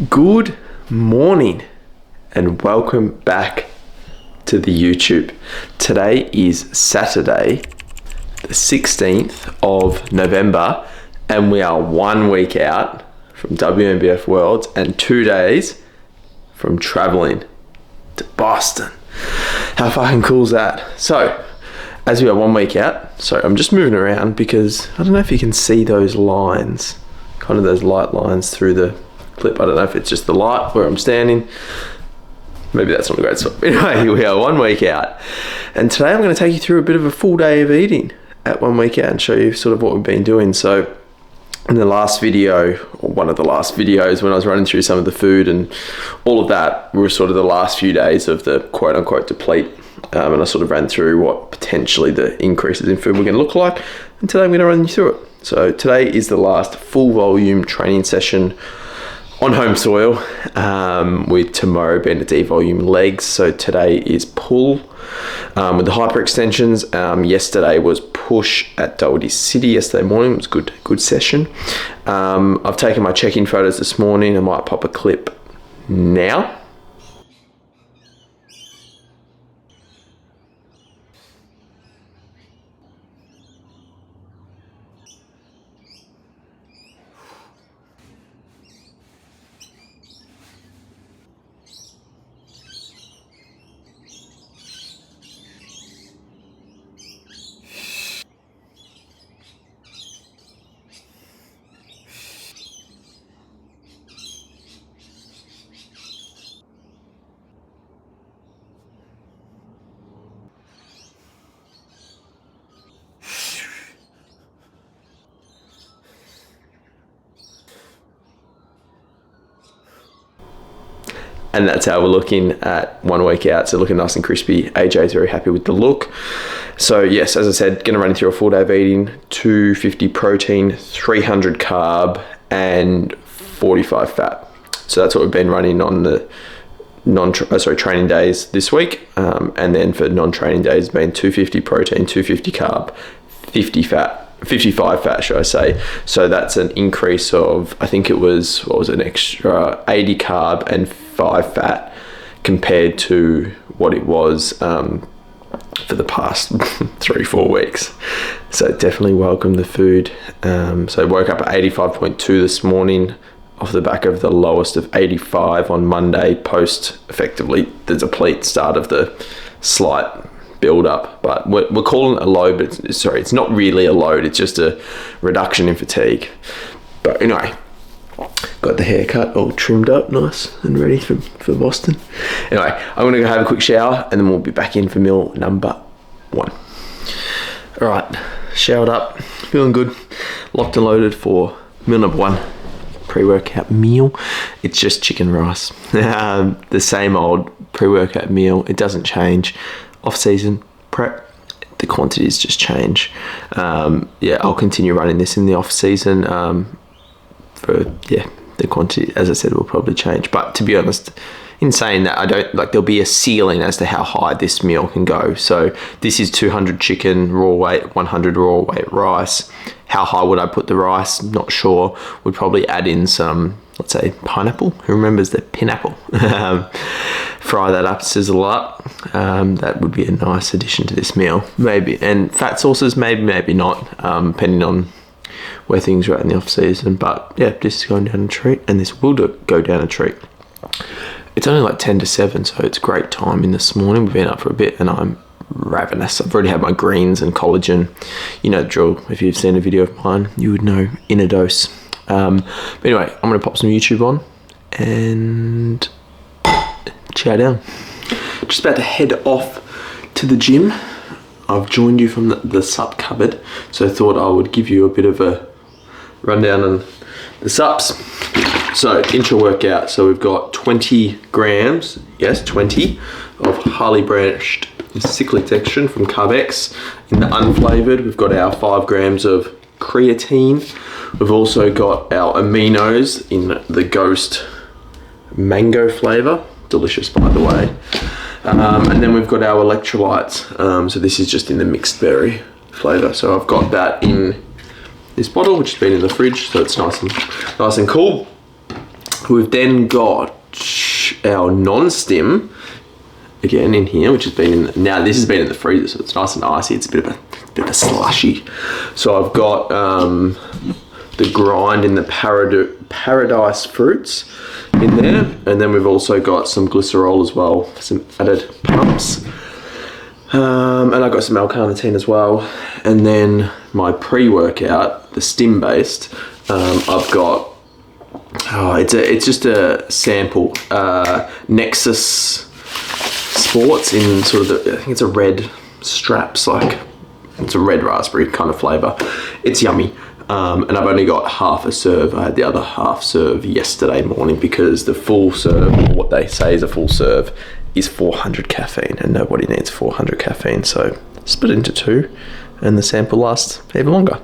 Good morning and welcome back to the YouTube. Today is Saturday, the 16th of November, and we are 1 week out from WNBF Worlds and 2 days from traveling to Boston. How fucking cool is that? So, as we are 1 week out, so I'm just moving around because I don't know if you can see those lines, kind of those light lines through the clip. I don't know if it's just the light where I'm standing. Maybe that's not a great spot. Anyway, we are 1 week out. And today I'm going to take you through a bit of a full day of eating at 1 week out and show you sort of what we've been doing. So in the last video, or one of the last videos, when I was running through some of the food and all of that, were sort of the last few days of the quote unquote deplete. And I sort of ran through what potentially the increases in food were going to look like. And today I'm going to run you through it. So today is the last full volume training session on home soil, with tomorrow being a D-volume legs. So today is pull with the hyper extensions. Yesterday was push at Doherty City yesterday morning. It was good session. I've taken my check-in photos this morning. I might pop a clip now. And that's how we're looking at 1 week out. So looking nice and crispy. AJ's very happy with the look. So yes, as I said, going to run you through a full day of eating. 250 protein, 300 carb, and 45 fat. So that's what we've been running on the training days this week. And then for non-training days, been 250 protein, 250 carb, 55 fat, should I say. So that's an increase of, I think it was, an extra 80 carb and 5 fat compared to what it was for the past 3-4 weeks. So definitely welcome the food. So I woke up at 85.2 this morning off the back of the lowest of 85 on Monday, post effectively the deplete start of the slight build up, but we're calling it a load, but it's not really a load, it's just a reduction in fatigue. But anyway, got the haircut all trimmed up nice and ready for Boston. Anyway, I'm gonna go have a quick shower and then we'll be back in for meal number 1. All right, showered up, feeling good, locked and loaded for meal number 1. Pre-workout meal. It's just chicken rice. The same old pre-workout meal. It doesn't change. Off-season prep, the quantities just change. I'll continue running this in the off-season. The quantity, as I said, will probably change. But to be honest, in saying that, I don't like there'll be a ceiling as to how high this meal can go. So this is 200 chicken raw weight, 100 raw weight rice. How high would I put the rice? Not sure. Would probably add in some, let's say, pineapple. Who remembers the pineapple? Fry that up, sizzle up. That would be a nice addition to this meal, maybe. And fat sauces, maybe not, depending on where things are at in the off season. But yeah, this is going down a treat, and this will go down a treat. It's only like 10 to 7, so it's great timing this morning. We've been up for a bit, and I'm ravenous. I've already had my greens and collagen. You know the drill. If you've seen a video of mine, you would know in a dose. But anyway, I'm going to pop some YouTube on and chow down. Just about to head off to the gym. I've joined you from the sup cupboard, so I thought I would give you a bit of a rundown on the sups. So intra workout, so we've got 20 grams, yes 20, of Harley Branched cyclic extraction from Carbex in the unflavoured. We've got our 5 grams of creatine. We've also got our aminos in the Ghost mango flavour, delicious by the way. And then we've got our electrolytes. So this is just in the mixed berry flavour. So I've got that in this bottle, which has been in the fridge, so it's nice and cool. We've then got our non-stim again in here, which has been in, now this has been in the freezer, so it's nice and icy. It's a bit of a slushy. So I've got the grind in the paradise fruits in there, and then we've also got some glycerol as well, some added pumps, and I've got some L-carnitine as well. And then my pre-workout, the stim based, I've got it's just a sample, Nexus Sports in sort of I think it's a red straps, like it's a red raspberry kind of flavour. It's yummy. And I've only got half a serve. I had the other half serve yesterday morning because the full serve, or what they say is a full serve, is 400 caffeine, and nobody needs 400 caffeine. So split into 2 and the sample lasts even longer.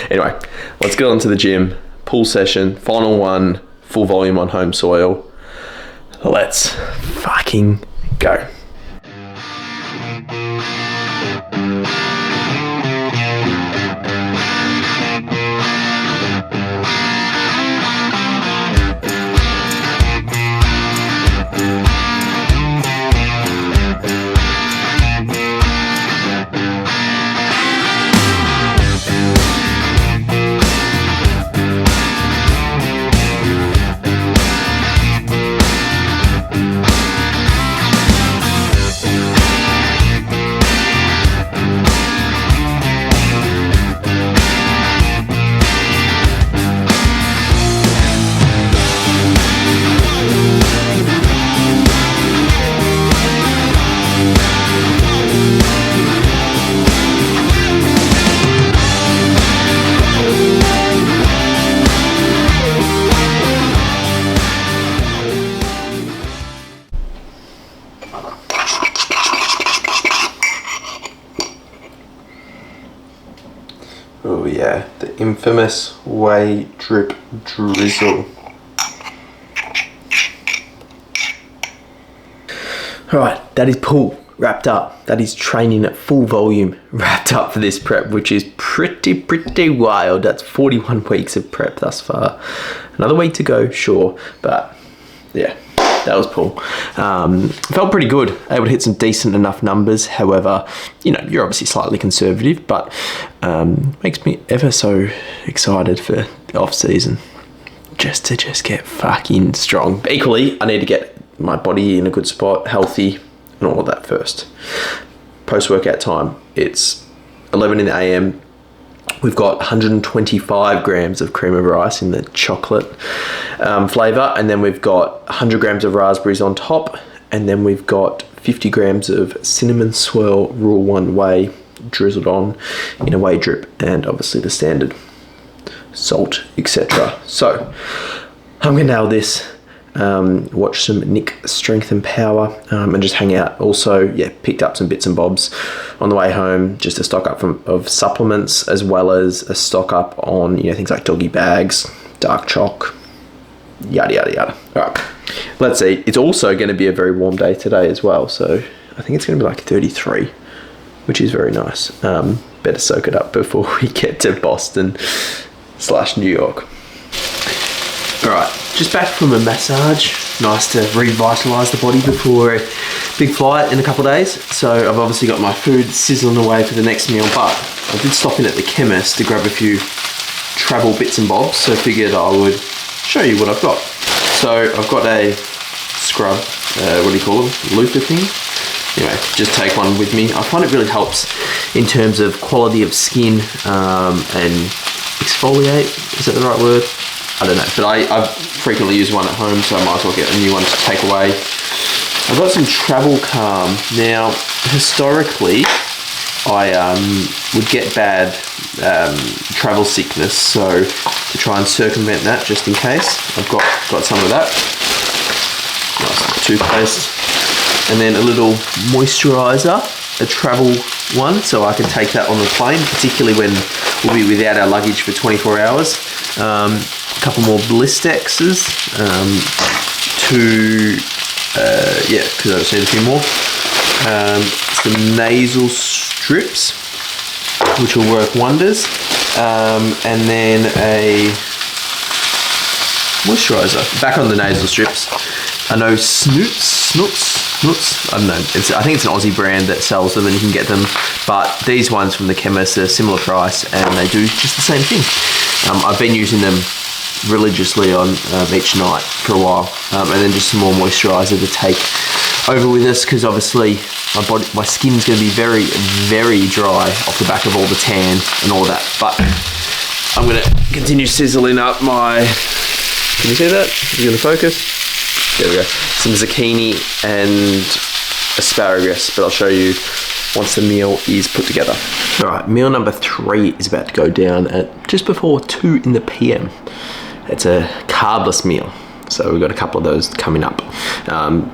Anyway, let's get on to the gym. Pull session, final one, full volume on home soil. Let's fucking go. Oh yeah, the infamous whey drip drizzle. Alright, that is pull wrapped up. That is training at full volume wrapped up for this prep, which is pretty wild. That's 41 weeks of prep thus far. Another week to go, sure, but yeah, that was pull. Felt pretty good, able to hit some decent enough numbers. However, you know, you're obviously slightly conservative, but makes me ever so excited for the off season, just to get fucking strong. But equally, I need to get my body in a good spot, healthy, and all of that first. Post-workout time, it's 11 in the AM. We've got 125 grams of cream of rice in the chocolate flavour, and then we've got 100 grams of raspberries on top, and then we've got 50 grams of cinnamon swirl Rule 1 whey drizzled on in a whey drip, and obviously the standard salt, etc. So I'm going to nail this. Watch some Nick Strength and Power, and just hang out. Also, yeah, picked up some bits and bobs on the way home, just a stock up of supplements, as well as a stock up on, you know, things like doggy bags, dark chalk, yada yada yada. All right, let's see. It's also going to be a very warm day today as well, so I think it's going to be like 33, which is very nice. Better soak it up before we get to Boston / New York. All right, just back from a massage. Nice to revitalise the body before a big flight in a couple of days. So I've obviously got my food sizzling away for the next meal, but I did stop in at the chemist to grab a few travel bits and bobs, so I figured I would show you what I've got. So I've got a scrub, what do you call them, loofah thing. Anyway, just take one with me. I find it really helps in terms of quality of skin and exfoliate. Is that the right word? I don't know, but I frequently use one at home, so I might as well get a new one to take away. I've got some Travel Calm. Now, historically, I would get bad travel sickness, so to try and circumvent that, just in case, I've got some of that. Nice toothpaste. And then a little moisturiser, a travel one, so I can take that on the plane, particularly when we'll be without our luggage for 24 hours. A couple more Blistexes, because I just need a few more. Some nasal strips, which will work wonders. And then moisturiser. Back on the nasal strips. I know Snoots. I don't know. I think it's an Aussie brand that sells them, and you can get them. But these ones from the chemist are similar price, and they do just the same thing. I've been using them religiously on each night for a while, and then just some more moisturiser to take over with us, because obviously my skin's going to be very, very dry off the back of all the tan and all that. But I'm going to continue sizzling up my. Can you see that? Is it going to focus? There we go. Some zucchini and asparagus, but I'll show you once the meal is put together. All right, meal number 3 is about to go down at just before 2 in the PM. It's a carbless meal, so we've got a couple of those coming up.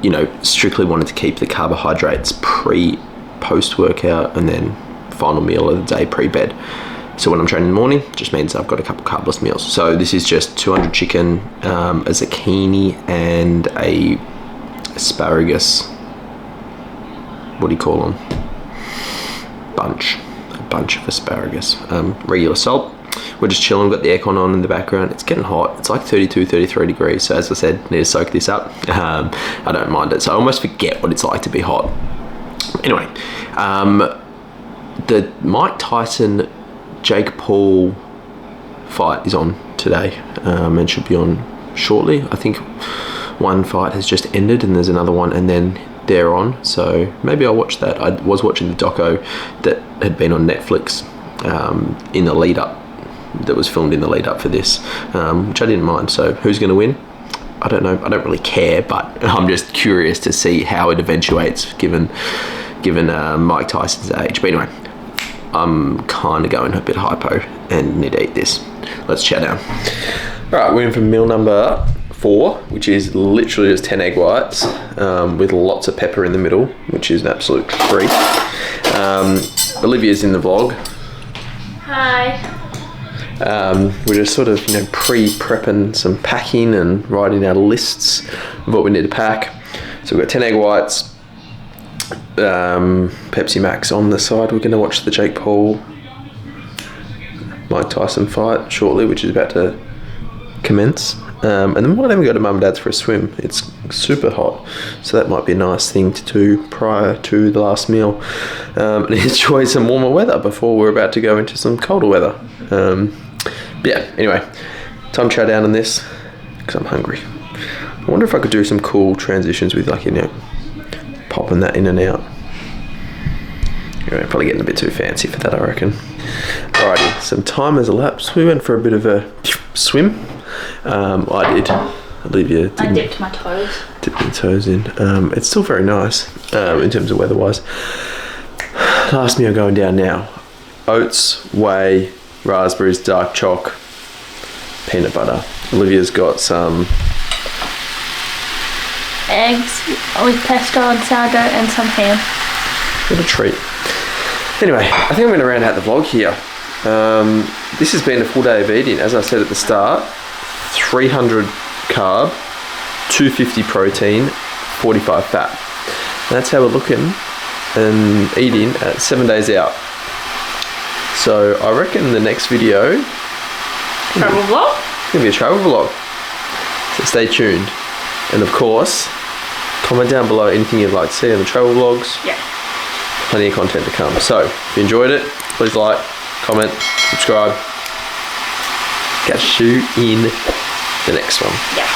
You know, strictly wanted to keep the carbohydrates post-workout, and then final meal of the day pre-bed. So when I'm training in the morning, just means I've got a couple carbless meals. So this is just 200 chicken, a zucchini, and a asparagus. What do you call them? A bunch of asparagus. Regular salt. We're just chilling. We've got the aircon on in the background. It's getting hot. It's like 32, 33 degrees. So as I said, need to soak this up. I don't mind it. So I almost forget what it's like to be hot. Anyway, the Mike Tyson Jake Paul fight is on today, and should be on shortly. I think one fight has just ended and there's another one, and then they're on, so maybe I'll watch that. I was watching the doco that had been on Netflix in the lead up, that was filmed in the lead up for this, which I didn't mind. So who's going to win? I don't know. I don't really care, but I'm just curious to see how it eventuates given Mike Tyson's age. But anyway, I'm kind of going a bit hypo and need to eat this. Let's chat now. All right, we're in for meal number 4, which is literally just 10 egg whites with lots of pepper in the middle, which is an absolute treat. Olivia's in the vlog. Hi. We're just sort of, pre-prepping some packing and writing out lists of what we need to pack. So we've got 10 egg whites, Pepsi Max on the side. We're going to watch the Jake Paul Mike Tyson fight shortly, which is about to commence, and then we might even go to mum and dad's for a swim. It's super hot, so that might be a nice thing to do prior to the last meal, and enjoy some warmer weather before we're about to go into some colder weather. But yeah, anyway, time to chow down on this because I'm hungry. I wonder if I could do some cool transitions with, popping that in and out. Anyway, probably getting a bit too fancy for that, I reckon. Alrighty, some time has elapsed. We went for a bit of a swim. I did. Olivia didn't. I dipped my toes. Dipped my toes in. It's still very nice in terms of weather-wise. Last meal going down now. Oats, whey, raspberries, dark choc, peanut butter. Olivia's got some Eggs with pesto and sourdough and some ham. What a treat. Anyway, I think I'm going to round out the vlog here. This has been a full day of eating. As I said at the start, 300 carb, 250 protein, 45 fat. And that's how we're looking and eating at 7 days out. So I reckon the next video... Travel vlog? It's going to be a travel vlog. So stay tuned. And of course, comment down below anything you'd like to see on the travel vlogs. Yeah. Plenty of content to come. So if you enjoyed it, please like, comment, subscribe. Catch you in the next one. Yeah.